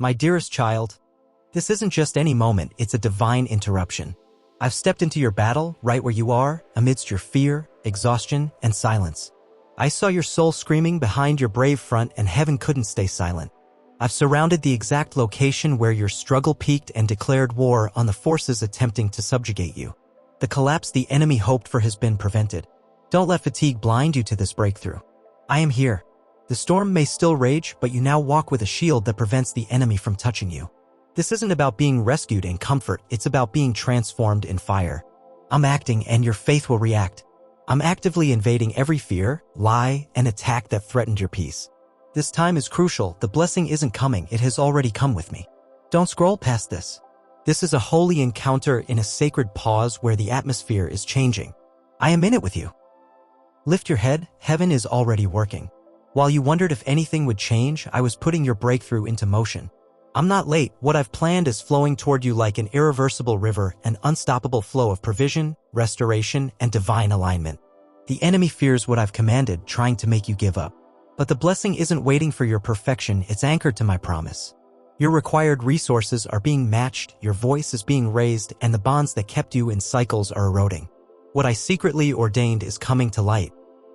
My dearest child, this isn't just any moment, it's a divine interruption. I've stepped into your battle, right where you are, amidst your fear, exhaustion, and silence. I saw your soul screaming behind your brave front, and heaven couldn't stay silent. I've surrounded the exact location where your struggle peaked and declared war on the forces attempting to subjugate you. The collapse the enemy hoped for has been prevented. Don't let fatigue blind you to this breakthrough. I am here. The storm may still rage, but you now walk with a shield that prevents the enemy from touching you. This isn't about being rescued in comfort, it's about being transformed in fire. I'm acting and your faith will react. I'm actively invading every fear, lie, and attack that threatened your peace. This time is crucial, the blessing isn't coming, it has already come with me. Don't scroll past this. This is a holy encounter in a sacred pause where the atmosphere is changing. I am in it with you. Lift your head, heaven is already working. While you wondered if anything would change, I was putting your breakthrough into motion. I'm not late, what I've planned is flowing toward you like an irreversible river, an unstoppable flow of provision, restoration, and divine alignment. The enemy fears what I've commanded, trying to make you give up. But the blessing isn't waiting for your perfection, it's anchored to my promise. Your required resources are being matched, your voice is being raised, and the bonds that kept you in cycles are eroding. What I secretly ordained is coming to light.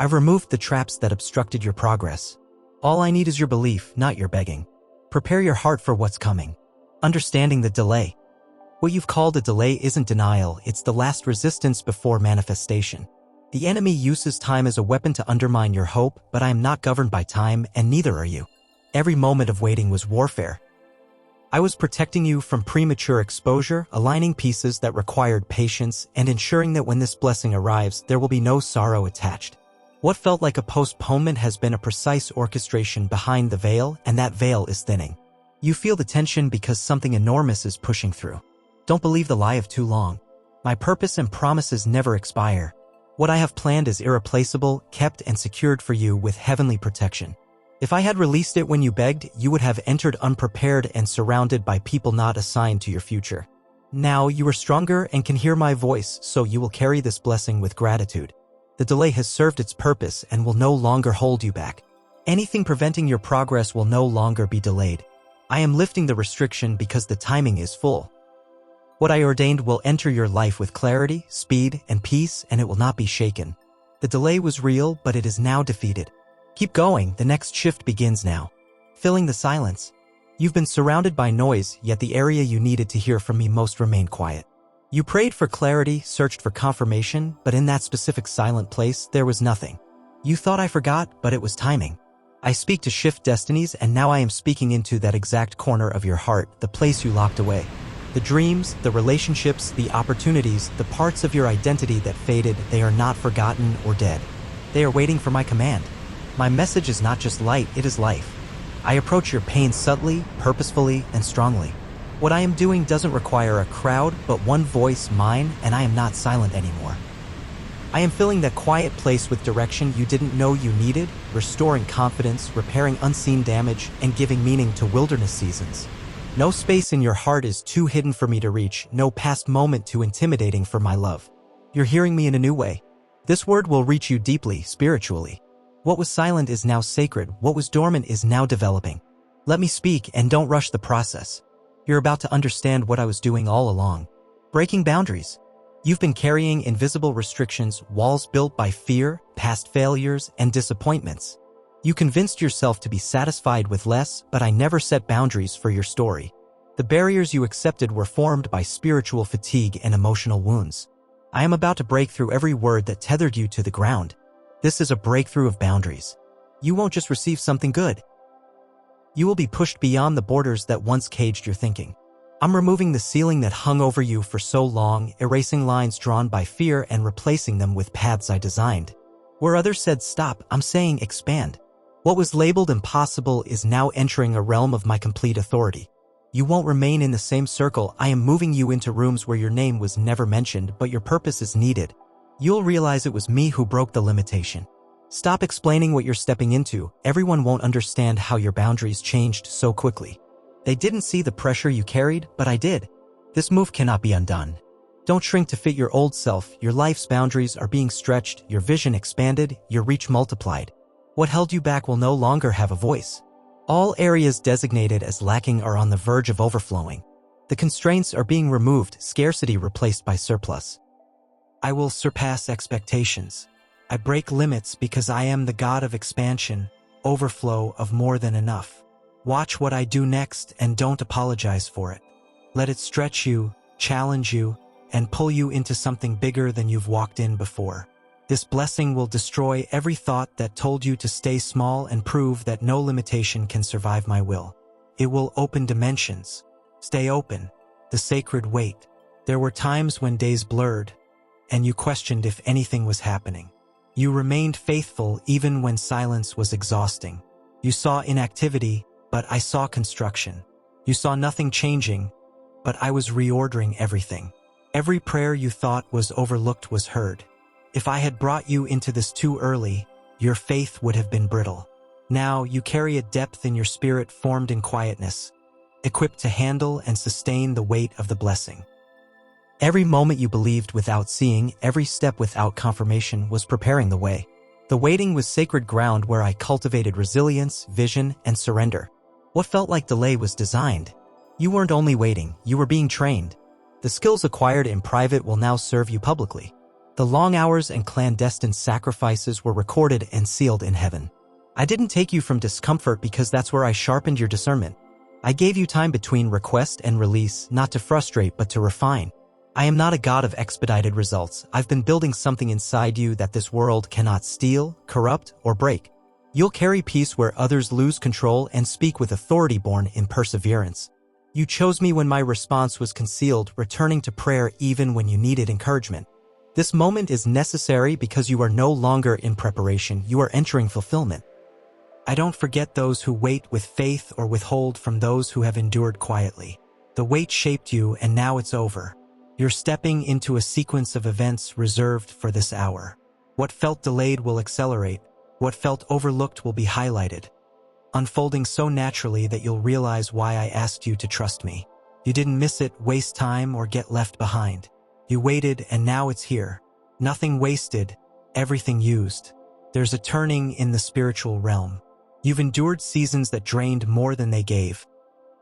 I've removed the traps that obstructed your progress. All I need is your belief, not your begging. Prepare your heart for what's coming. Understanding the delay. What you've called a delay isn't denial, it's the last resistance before manifestation. The enemy uses time as a weapon to undermine your hope, but I am not governed by time, and neither are you. Every moment of waiting was warfare. I was protecting you from premature exposure, aligning pieces that required patience, and ensuring that when this blessing arrives, there will be no sorrow attached. What felt like a postponement has been a precise orchestration behind the veil, and that veil is thinning. You feel the tension because something enormous is pushing through. Don't believe the lie of too long. My purpose and promises never expire. What I have planned is irreplaceable, kept and secured for you with heavenly protection. If I had released it when you begged, you would have entered unprepared and surrounded by people not assigned to your future. Now you are stronger and can hear my voice, so you will carry this blessing with gratitude. The delay has served its purpose and will no longer hold you back. Anything preventing your progress will no longer be delayed. I am lifting the restriction because the timing is full. What I ordained will enter your life with clarity, speed, and peace, and it will not be shaken. The delay was real, but it is now defeated. Keep going, the next shift begins now. Filling the silence. You've been surrounded by noise, yet the area you needed to hear from me most remained quiet. You prayed for clarity, searched for confirmation, but in that specific silent place, there was nothing. You thought I forgot, but it was timing. I speak to shift destinies, and now I am speaking into that exact corner of your heart, the place you locked away. The dreams, the relationships, the opportunities, the parts of your identity that faded, they are not forgotten or dead. They are waiting for my command. My message is not just light, it is life. I approach your pain subtly, purposefully, and strongly. What I am doing doesn't require a crowd, but one voice, mine, and I am not silent anymore. I am filling that quiet place with direction you didn't know you needed, restoring confidence, repairing unseen damage, and giving meaning to wilderness seasons. No space in your heart is too hidden for me to reach, no past moment too intimidating for my love. You're hearing me in a new way. This word will reach you deeply, spiritually. What was silent is now sacred, what was dormant is now developing. Let me speak and don't rush the process. You're about to understand what I was doing all along. Breaking boundaries. You've been carrying invisible restrictions, walls built by fear, past failures, and disappointments. You convinced yourself to be satisfied with less, but I never set boundaries for your story. The barriers you accepted were formed by spiritual fatigue and emotional wounds. I am about to break through every word that tethered you to the ground. This is a breakthrough of boundaries. You won't just receive something good. You will be pushed beyond the borders that once caged your thinking. I'm removing the ceiling that hung over you for so long, erasing lines drawn by fear and replacing them with paths I designed. Where others said stop, I'm saying expand. What was labeled impossible is now entering a realm of my complete authority. You won't remain in the same circle. I am moving you into rooms where your name was never mentioned, but your purpose is needed. You'll realize it was me who broke the limitation. Stop explaining what you're stepping into. Everyone won't understand how your boundaries changed so quickly. They didn't see the pressure you carried, but I did. This move cannot be undone. Don't shrink to fit your old self. Your life's boundaries are being stretched, your vision expanded, your reach multiplied. What held you back will no longer have a voice. All areas designated as lacking are on the verge of overflowing. The constraints are being removed, scarcity replaced by surplus. I will surpass expectations. I break limits because I am the God of expansion, overflow of more than enough. Watch what I do next and don't apologize for it. Let it stretch you, challenge you, and pull you into something bigger than you've walked in before. This blessing will destroy every thought that told you to stay small and prove that no limitation can survive my will. It will open dimensions. Stay open. The sacred wait. There were times when days blurred, and you questioned if anything was happening. You remained faithful even when silence was exhausting. You saw inactivity, but I saw construction. You saw nothing changing, but I was reordering everything. Every prayer you thought was overlooked was heard. If I had brought you into this too early, your faith would have been brittle. Now you carry a depth in your spirit formed in quietness, equipped to handle and sustain the weight of the blessing. Every moment you believed without seeing, every step without confirmation was preparing the way. The waiting was sacred ground where I cultivated resilience, vision, and surrender. What felt like delay was designed. You weren't only waiting, you were being trained. The skills acquired in private will now serve you publicly. The long hours and clandestine sacrifices were recorded and sealed in heaven. I didn't take you from discomfort because that's where I sharpened your discernment. I gave you time between request and release, not to frustrate but to refine. I am not a God of expedited results. I've been building something inside you that this world cannot steal, corrupt, or break. You'll carry peace where others lose control and speak with authority born in perseverance. You chose me when my response was concealed, returning to prayer even when you needed encouragement. This moment is necessary because you are no longer in preparation, you are entering fulfillment. I don't forget those who wait with faith or withhold from those who have endured quietly. The wait shaped you and now it's over. You're stepping into a sequence of events reserved for this hour. What felt delayed will accelerate. What felt overlooked will be highlighted, unfolding so naturally that you'll realize why I asked you to trust me. You didn't miss it, waste time, or get left behind. You waited, and now it's here. Nothing wasted, everything used. There's a turning in the spiritual realm. You've endured seasons that drained more than they gave,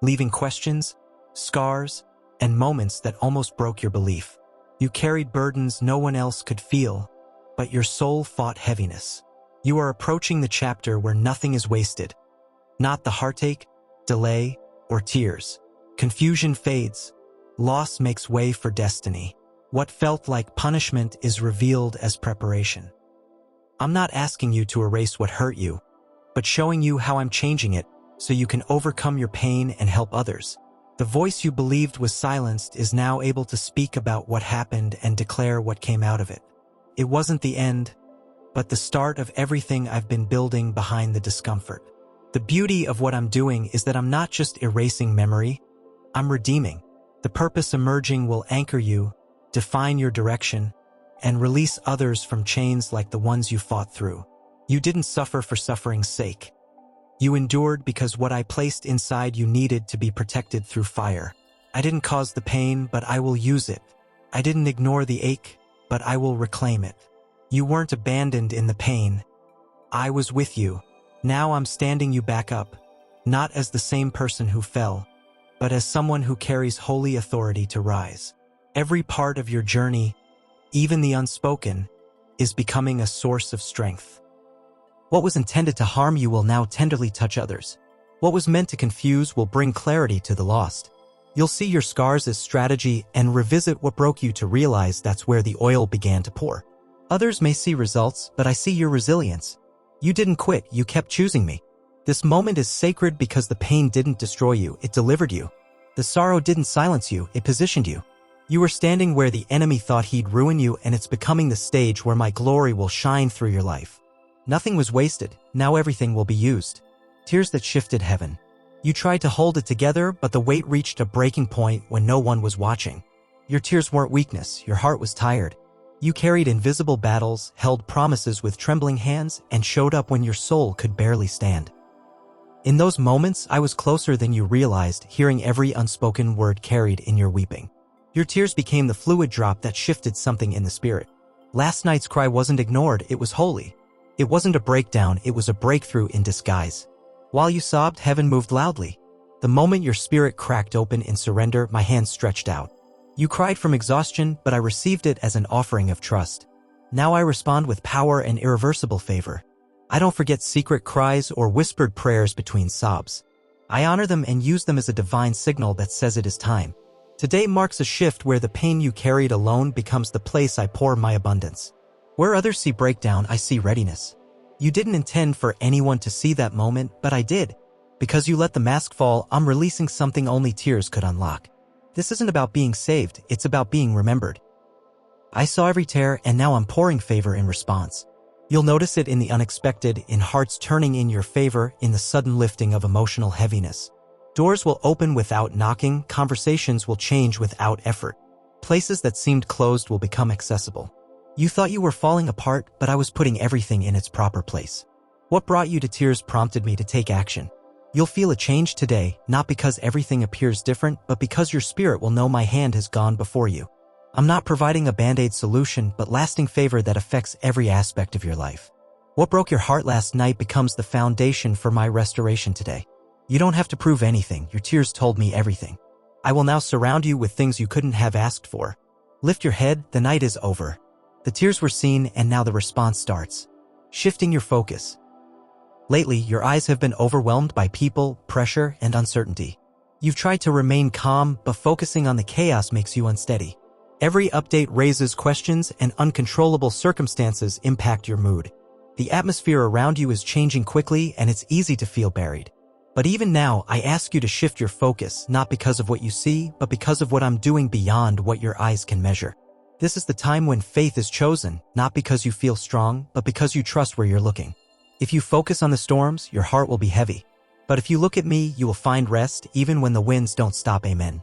leaving questions, scars, and moments that almost broke your belief. You carried burdens no one else could feel, but your soul fought heaviness. You are approaching the chapter where nothing is wasted. Not the heartache, delay, or tears. Confusion fades. Loss makes way for destiny. What felt like punishment is revealed as preparation. I'm not asking you to erase what hurt you, but showing you how I'm changing it so you can overcome your pain and help others. The voice you believed was silenced is now able to speak about what happened and declare what came out of it. It wasn't the end, but the start of everything I've been building behind the discomfort. The beauty of what I'm doing is that I'm not just erasing memory, I'm redeeming. The purpose emerging will anchor you, define your direction, and release others from chains like the ones you fought through. You didn't suffer for suffering's sake. You endured because what I placed inside you needed to be protected through fire. I didn't cause the pain, but I will use it. I didn't ignore the ache, but I will reclaim it. You weren't abandoned in the pain. I was with you. Now I'm standing you back up, not as the same person who fell, but as someone who carries holy authority to rise. Every part of your journey, even the unspoken, is becoming a source of strength. What was intended to harm you will now tenderly touch others. What was meant to confuse will bring clarity to the lost. You'll see your scars as strategy and revisit what broke you to realize that's where the oil began to pour. Others may see results, but I see your resilience. You didn't quit, you kept choosing me. This moment is sacred because the pain didn't destroy you, it delivered you. The sorrow didn't silence you, it positioned you. You were standing where the enemy thought he'd ruin you, and it's becoming the stage where my glory will shine through your life. Nothing was wasted, now everything will be used. Tears that shifted heaven. You tried to hold it together, but the weight reached a breaking point when no one was watching. Your tears weren't weakness, your heart was tired. You carried invisible battles, held promises with trembling hands, and showed up when your soul could barely stand. In those moments, I was closer than you realized, hearing every unspoken word carried in your weeping. Your tears became the fluid drop that shifted something in the spirit. Last night's cry wasn't ignored, it was holy. It wasn't a breakdown, it was a breakthrough in disguise. While you sobbed, heaven moved loudly. The moment your spirit cracked open in surrender, my hands stretched out. You cried from exhaustion, but I received it as an offering of trust. Now I respond with power and irreversible favor. I don't forget secret cries or whispered prayers between sobs. I honor them and use them as a divine signal that says it is time. Today marks a shift where the pain you carried alone becomes the place I pour my abundance. Where others see breakdown, I see readiness. You didn't intend for anyone to see that moment, but I did. Because you let the mask fall, I'm releasing something only tears could unlock. This isn't about being saved, it's about being remembered. I saw every tear, and now I'm pouring favor in response. You'll notice it in the unexpected, in hearts turning in your favor, in the sudden lifting of emotional heaviness. Doors will open without knocking, conversations will change without effort. Places that seemed closed will become accessible. You thought you were falling apart, but I was putting everything in its proper place. What brought you to tears prompted me to take action. You'll feel a change today, not because everything appears different, but because your spirit will know my hand has gone before you. I'm not providing a band-aid solution, but lasting favor that affects every aspect of your life. What broke your heart last night becomes the foundation for my restoration today. You don't have to prove anything, your tears told me everything. I will now surround you with things you couldn't have asked for. Lift your head, the night is over. The tears were seen, and now the response starts. Shifting your focus. Lately, your eyes have been overwhelmed by people, pressure, and uncertainty. You've tried to remain calm, but focusing on the chaos makes you unsteady. Every update raises questions, and uncontrollable circumstances impact your mood. The atmosphere around you is changing quickly, and it's easy to feel buried. But even now, I ask you to shift your focus, not because of what you see, but because of what I'm doing beyond what your eyes can measure. This is the time when faith is chosen, not because you feel strong, but because you trust where you're looking. If you focus on the storms, your heart will be heavy. But if you look at me, you will find rest even when the winds don't stop. Amen.